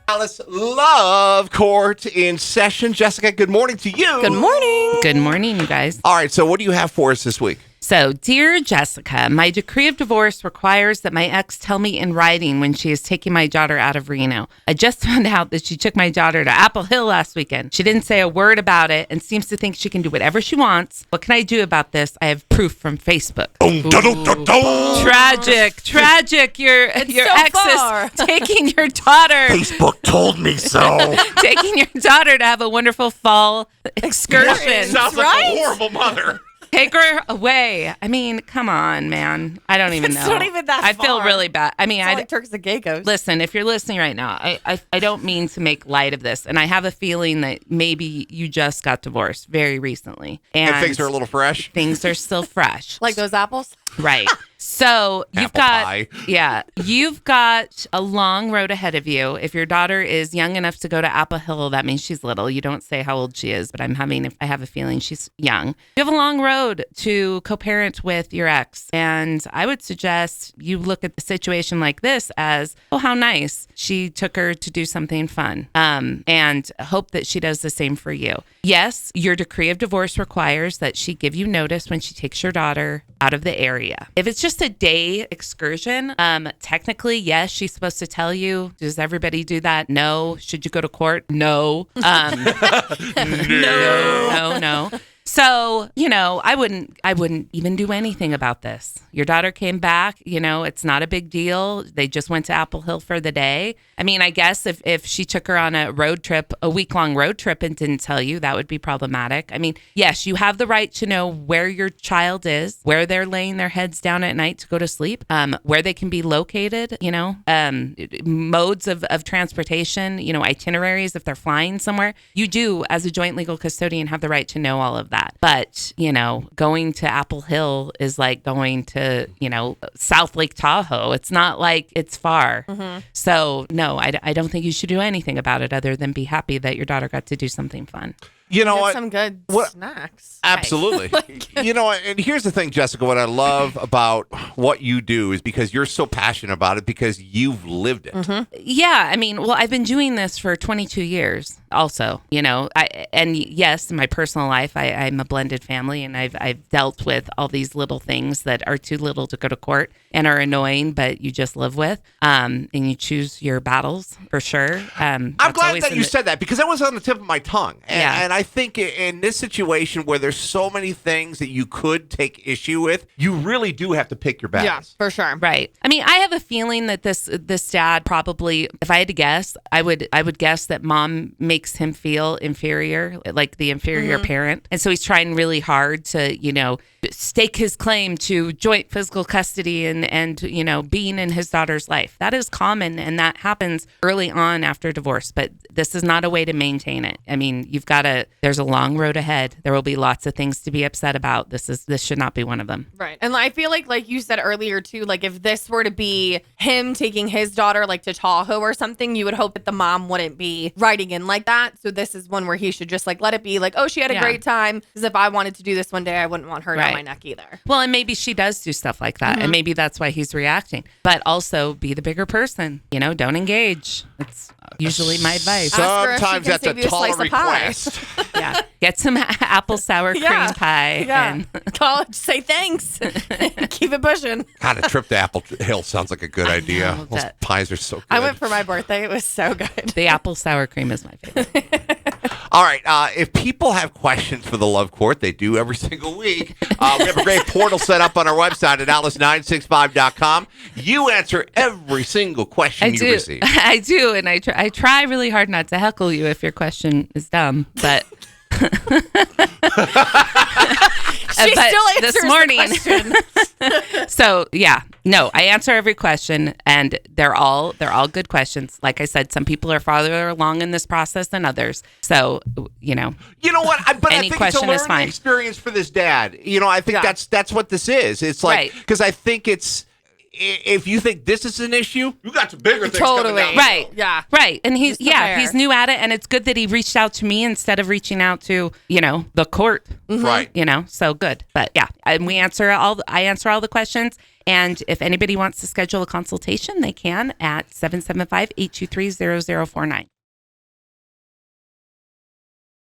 Alice Love Court in session. Jessica, good morning to you. Good morning. Good morning, you guys. All right, so what do you have for us this week? So, dear Jessica, my decree of divorce requires that my ex tell me in writing when she is taking my daughter out of Reno. I just found out that she took my daughter to Apple Hill last weekend. She didn't say a word about it and seems to think she can do whatever she wants. What can I do about this? I have proof from Facebook. Tragic. Your ex is taking your daughter. Facebook told me so. Taking your daughter to have a wonderful fall excursion. Sounds like a horrible mother. Take her away. I mean, come on, man. I don't even know. It's not even that I far. feel really bad. I mean, It's like Turks and Caicos. Listen, if you're listening right now, I don't mean to make light of this. And I have a feeling that maybe you just got divorced very recently. And things are a little fresh? Things are still fresh. Like those apples? Right. So you've got a long road ahead of you. If your daughter is young enough to go to Apple Hill, that means she's little. You don't say how old she is, but I have a feeling she's young. You have a long road to co-parent with your ex. And I would suggest you look at the situation like this as, oh, how nice. She took her to do something fun. And hope that she does the same for you. Yes, your decree of divorce requires that she give you notice when she takes your daughter out of the area. If it's just a day excursion, technically, yes, she's supposed to tell you. Does everybody do that? No. Should you go to court? No. No. So, I wouldn't even do anything about this. Your daughter came back, it's not a big deal. They just went to Apple Hill for the day. I mean, I guess if she took her on a week-long road trip and didn't tell you, that would be problematic. I mean, yes, you have the right to know where your child is, where they're laying their heads down at night to go to sleep, where they can be located, modes of transportation, itineraries if they're flying somewhere. You do, as a joint legal custodian, have the right to know all of that. But, going to Apple Hill is like going to, South Lake Tahoe. It's not like it's far. Mm-hmm. So, no, I don't think you should do anything about it other than be happy that your daughter got to do something fun. You know what? Some good snacks. Absolutely. And here's the thing, Jessica, what I love about what you do is because you're so passionate about it because you've lived it. Mm-hmm. Yeah. I mean, I've been doing this for 22 years also, and yes, in my personal life, I'm a blended family and I've dealt with all these little things that are too little to go to court and are annoying, but you just live with, and you choose your battles for sure. I'm glad that you said that because that was on the tip of my tongue. And I think in this situation where there's so many things that you could take issue with, you really do have to pick your battles. Yeah, for sure. Right. I mean, I have a feeling that this dad probably, if I had to guess, I would guess that mom makes him feel inferior, like the inferior parent. And so he's trying really hard to, stake his claim to joint physical custody and being in his daughter's life. That is common and that happens early on after divorce, but this is not a way to maintain it. I mean, there's a long road ahead. There will be lots of things to be upset about. This should not be one of them. Right. And I feel like you said earlier too, like if this were to be him taking his daughter like to Tahoe or something, you would hope that the mom wouldn't be writing in like that. So this is one where he should just like let it be like, oh, she had a great time. Because if I wanted to do this one day, I wouldn't want her down my neck either. Well, and maybe she does do stuff like that. And maybe that's why he's reacting. But also be the bigger person. Don't engage. It's usually my advice. Sometimes that's a tall request. Yeah. Get some apple sour cream pie. Yeah. And say thanks. Keep it pushing. God, a trip to Apple Hill sounds like a good idea. Those pies are so good. I went for my birthday. It was so good. The apple sour cream is my favorite. All right. If people have questions for the Love Court, they do every single week. We have a great portal set up on our website at alice965.com. You answer every single question you receive. I do, and I try really hard not to heckle you if your question is dumb, but... She still answers this morning. The question. So I answer every question, and they're all good questions. Like I said, some people are farther along in this process than others. So you know what? But I think it's a learning experience for this dad. I think that's what this is. It's like because I think it's if you think this is an issue, you got some bigger things coming down. Right. Yeah. Right. And he's prepare. he's new at it, and it's good that he reached out to me instead of reaching out to, the court. Right. So good. But yeah, and I answer all the questions. And if anybody wants to schedule a consultation, they can at 775-823-0049.